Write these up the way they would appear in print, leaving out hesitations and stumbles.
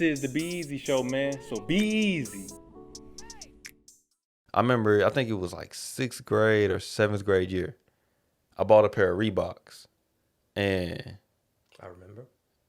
This is the Be Easy show, man. So be easy. I remember, I think it was like 6th grade or 7th grade year. I bought a pair of Reeboks. And I remember.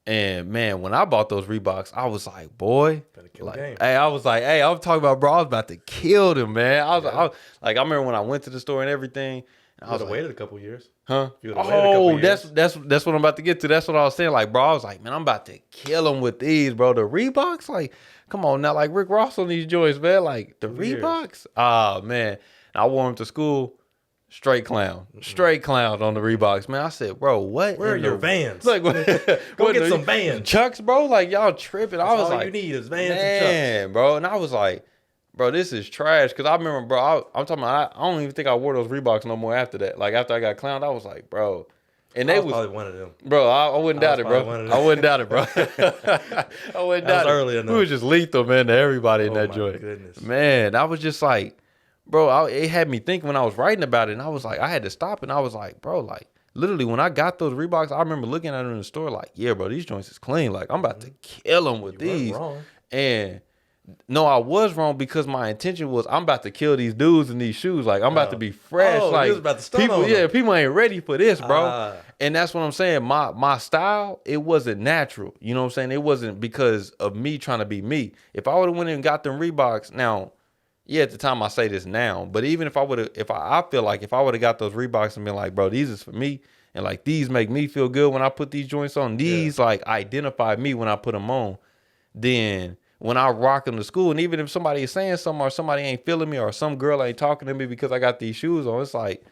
And man, when I bought those Reeboks, I was like, boy, Better kill like, the game. hey, I was like, hey, I'm talking about, bro, I was about to kill them, man. I remember when I went to the store and everything. And I would have waited a couple years. Huh? You would've waited a couple years. That's what I'm about to get to. That's what I was saying. Like, bro, I was like, man, I'm about to kill them with these, bro. The Reeboks, like, come on now, like Rick Ross on these joints, man. Like the Reeboks, man. I wore them to school. Straight clown on the Reeboks, man. I said, bro, what? Where are your Vans? Like, go get some Vans. Chucks, bro. Like y'all tripping. I was all like, you need is Vans and Chucks, bro. And I was like, bro, this is trash. Because I remember, bro, I'm talking about, I don't even think I wore those Reeboks no more after that. Like after I got clowned, I was like, bro. And they was probably one of them. Bro, I wouldn't doubt it, bro. I wouldn't doubt it, bro. I wouldn't doubt it. Early enough. We was just lethal, man, to everybody in that joint. Goodness. Man, I was just like, bro, it had me thinking when I was writing about it, and I was like, I had to stop, and I was like, bro, like, literally, when I got those Reeboks, I remember looking at them in the store like, yeah, bro, these joints is clean. Like, I'm about to kill them with these. Wrong. And no, I was wrong because my intention was I'm about to kill these dudes in these shoes. Like, I'm about to be fresh. Like, you was about to stun on people, them. people ain't ready for this, bro. And that's what I'm saying. My style, it wasn't natural. You know what I'm saying? It wasn't because of me trying to be me. If I would have went in and got them Reeboks, now, yeah, at the time I say this now, but even if I would have, I feel like if I would have got those Reeboks and been like, bro, these is for me, and like these make me feel good when I put these joints on, these like identify me when I put them on, then when I rock them to school, and even if somebody is saying something or somebody ain't feeling me or some girl ain't talking to me because I got these shoes on, it's like,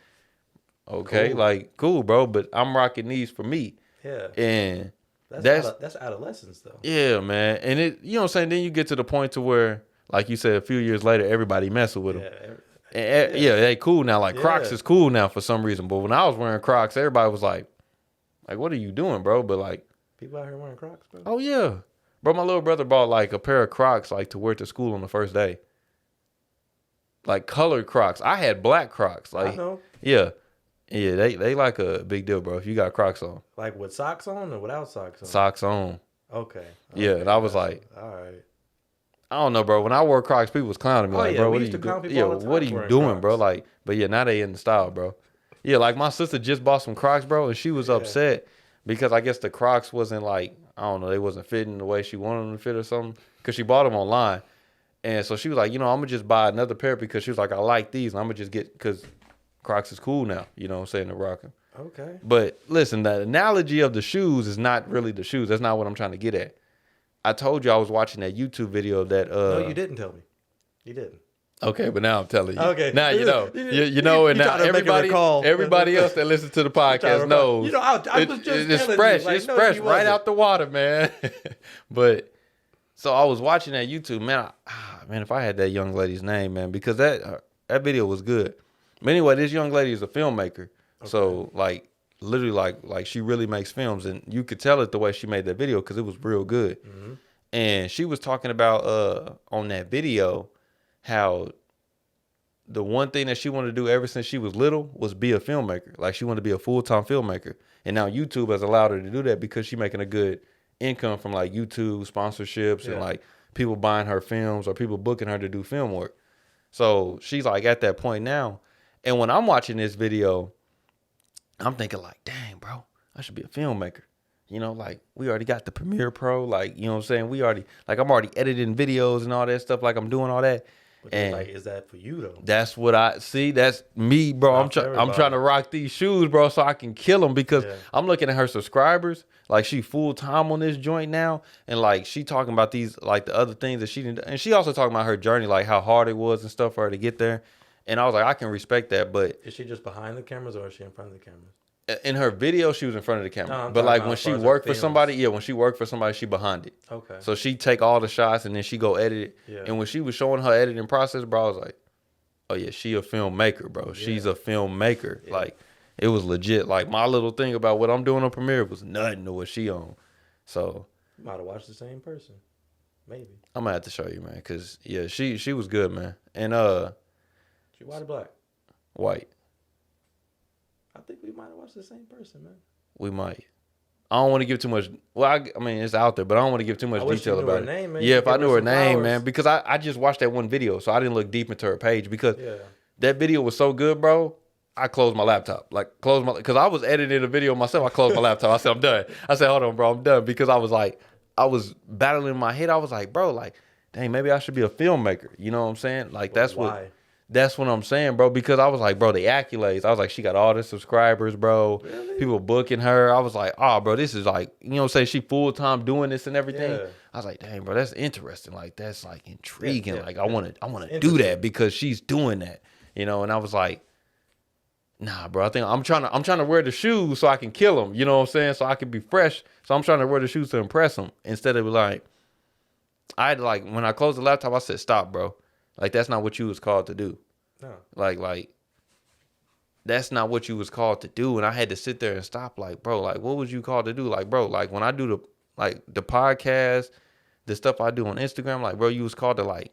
okay, like cool, bro, but I'm rocking these for me. Yeah. And that's adolescence though. Yeah, man. And it, you know what I'm saying? Then you get to the point to where, like you said, a few years later, everybody messing with them. They cool now. Like Crocs is cool now for some reason. But when I was wearing Crocs, everybody was like, what are you doing, bro? But like, people out here wearing Crocs, bro. Oh yeah, bro. My little brother bought like a pair of Crocs like to wear to school on the first day. Like colored Crocs. I had black Crocs. Like, I know. Yeah, they like a big deal, bro. If you got Crocs on, like with socks on or without socks on. Socks on. Okay. Yeah, and I was like, all right. I don't know, bro. When I wore Crocs, people was clowning me like, bro, what are you doing? Yeah, what are you doing, bro? Like, but yeah, now they in the style, bro. Yeah, like my sister just bought some Crocs, bro, and she was upset because I guess the Crocs wasn't like, I don't know, they wasn't fitting the way she wanted them to fit or something because she bought them online. And so she was like, I'm going to just buy another pair because she was like, I like these, and I'm going to just get, because Crocs is cool now, you know what I'm saying, to rock them. Okay. But listen, the analogy of the shoes is not really the shoes. That's not what I'm trying to get at. I told you I was watching that YouTube video of that. No, you didn't tell me. You didn't. Okay, but now I'm telling you. Okay. Now you know. You know, and now everybody else that listens to the podcast knows. You know, I was just it's fresh. Like, it's fresh right out the water, man. But so I was watching that YouTube, man. Man, if I had that young lady's name, man, because that video was good. But anyway, this young lady is a filmmaker. Okay. So like literally like she really makes films, and you could tell it the way she made that video because it was real good. Mm-hmm. And she was talking about on that video how the one thing that she wanted to do ever since she was little was be a filmmaker. Like she wanted to be a full-time filmmaker. And now YouTube has allowed her to do that because she's making a good income from like YouTube sponsorships and like people buying her films or people booking her to do film work. So she's like at that point now. And when I'm watching this video, I'm thinking like, dang, bro, I should be a filmmaker. You know, like we already got the Premiere Pro, like, you know what I'm saying? I'm already editing videos and all that stuff, like I'm doing all that. But and like, is that for you though? That's what I see. That's me, bro. I'm trying to rock these shoes, bro, so I can kill them because I'm looking at her subscribers. Like she full time on this joint now, and like she talking about these like the other things that she didn't, and she also talking about her journey, like how hard it was and stuff for her to get there. And I was like, I can respect that, but is she just behind the cameras or is she in front of the cameras? In her video, she was in front of the camera. No, but like when she worked for somebody, when she worked for somebody, she behind it. Okay. So she take all the shots and then she go edit it. Yeah. And when she was showing her editing process, bro, I was like, oh yeah, she a filmmaker, bro. Yeah. She's a filmmaker. Yeah. Like it was legit. Like my little thing about what I'm doing on Premiere was nothing to what she on. So you might have watched the same person. Maybe. I'm gonna have to show you, man, because yeah, she was good, man. And she white or black? White. I think we might have watched the same person, man. We might. I don't want to give too much. Well, I mean, it's out there, but I don't want to give too much I wish detail you knew about her it. name, man. Yeah, You if I give her knew her some name, flowers. man, because I just watched that one video, so I didn't look deep into her page because Yeah. that video was so good, bro. I closed my laptop, because I was editing a video myself. I closed my laptop. I said, I'm done. I said, hold on, bro, I'm done, because I was battling in my head. I was like, bro, like, dang, maybe I should be a filmmaker. You know what I'm saying? Like, that's why? That's what I'm saying, bro. Because I was like, bro, the accolades. I was like, she got all the subscribers, bro. Really? People booking her. I was like, oh, bro, this is like, you know what I'm saying? She full time doing this and everything. Yeah. I was like, dang, bro, that's interesting. Like, that's like intriguing. Yeah, like, I want to do interesting. that because she's doing that, you know. And I was like, nah, bro. I think I'm trying to wear the shoes so I can kill them. You know what I'm saying? So I can be fresh. So I'm trying to wear the shoes to impress them instead of like, I had to, like, when I closed the laptop, I said, stop, bro. Like, that's not what you was called to do. No. Like that's not what you was called to do. And I had to sit there and stop, like, bro, like, what was you called to do? Like, bro, like, when I do the podcast, the stuff I do on Instagram, like, bro, you was called to, like,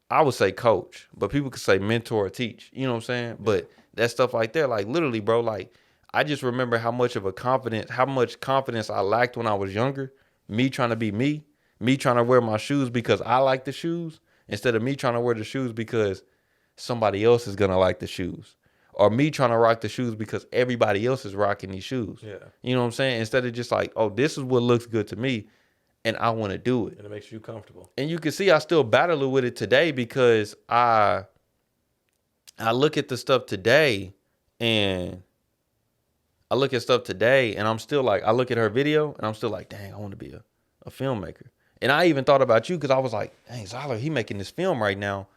I would say coach, but people could say mentor or teach, you know what I'm saying? Yeah. But that stuff like that, like, literally, bro, like, I just remember how much confidence I lacked when I was younger. Me trying to be me trying to wear my shoes because I like the shoes, instead of me trying to wear the shoes because somebody else is going to like the shoes, or me trying to rock the shoes because everybody else is rocking these shoes. Yeah. You know what I'm saying? Instead of just like, oh, this is what looks good to me and I want to do it. And it makes you comfortable. And you can see I still battle with it today because I look at the stuff today and I'm still like, I look at her video and I'm still like, dang, I want to be a filmmaker. And I even thought about you because I was like, dang, Zyler, he making this film right now.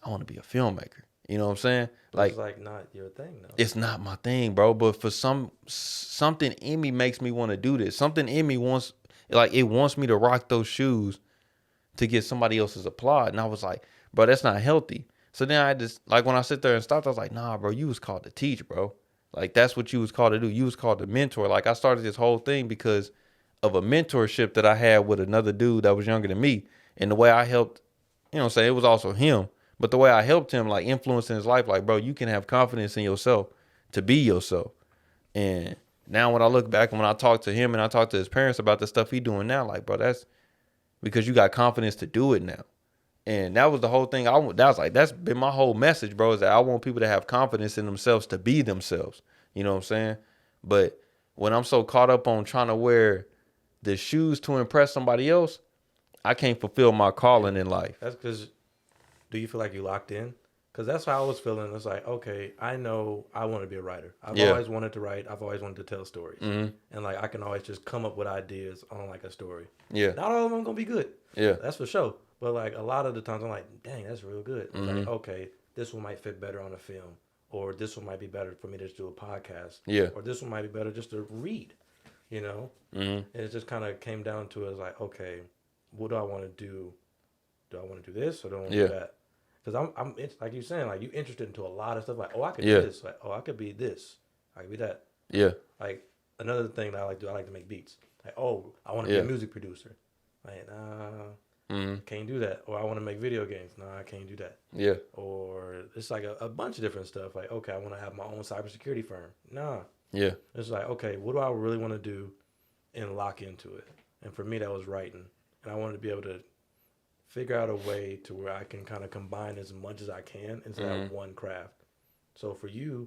I want to be a filmmaker. You know what I'm saying? Like, it's like not your thing, though. It's not my thing, bro. But for something in me makes me want to do this. Something in me wants me to rock those shoes to get somebody else's applaud. And I was like, bro, that's not healthy. So then I just, like, when I sit there and stopped, I was like, nah, bro, you was called to teach, bro. Like, that's what you was called to do. You was called to mentor. Like, I started this whole thing because of a mentorship that I had with another dude that was younger than me. And the way I helped, you know what I'm saying, it was also him. But the way I helped him, like, influencing his life, like, bro, you can have confidence in yourself to be yourself. And now when I look back and when I talk to him and I talk to his parents about the stuff he doing now, like, bro, that's because you got confidence to do it now. And that was the whole thing. That's been my whole message, bro, is that I want people to have confidence in themselves to be themselves. You know what I'm saying? But when I'm so caught up on trying to wear the shoes to impress somebody else, I can't fulfill my calling in life. That's because, do you feel like you locked in? Because that's how I was feeling. It's like, okay, I know I want to be a writer. I've always wanted to write. I've always wanted to tell stories. Mm-hmm. And, like, I can always just come up with ideas on, like, a story. Yeah. Not all of them going to be good. Yeah. That's for sure. But, like, a lot of the times I'm like, dang, that's real good. It's like, okay, this one might fit better on a film. Or this one might be better for me to just do a podcast. Yeah. Or this one might be better just to read, you know? Mm-hmm. And it just kind of came down to it, like, okay, what do I want to do? Do I want to do this or do I want to do that? Because I'm it's like you're saying, like, you interested into a lot of stuff. Like, oh, I could do this. Like, oh, I could be this. I could be that. Yeah. Like, another thing that I like to do, I like to make beats. Like, oh, I want to be a music producer. Like, can't do that. Or I want to make video games. Nah, I can't do that. Yeah. Or it's like a bunch of different stuff. Like, okay, I want to have my own cybersecurity firm. Nah. Yeah. It's like, okay, what do I really want to do and lock into it? And for me, that was writing. And I wanted to be able to figure out a way to where I can kind of combine as much as I can into that one craft. So for you,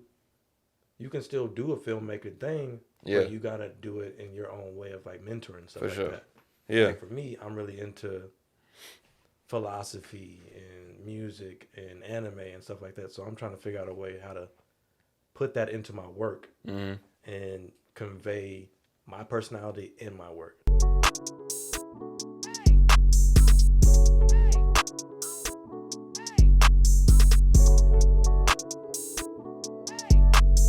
you can still do a filmmaker thing, but you got to do it in your own way of, like, mentoring stuff like that. Yeah. Like, for me, I'm really into philosophy and music and anime and stuff like that. So I'm trying to figure out a way how to put that into my work and convey my personality in my work.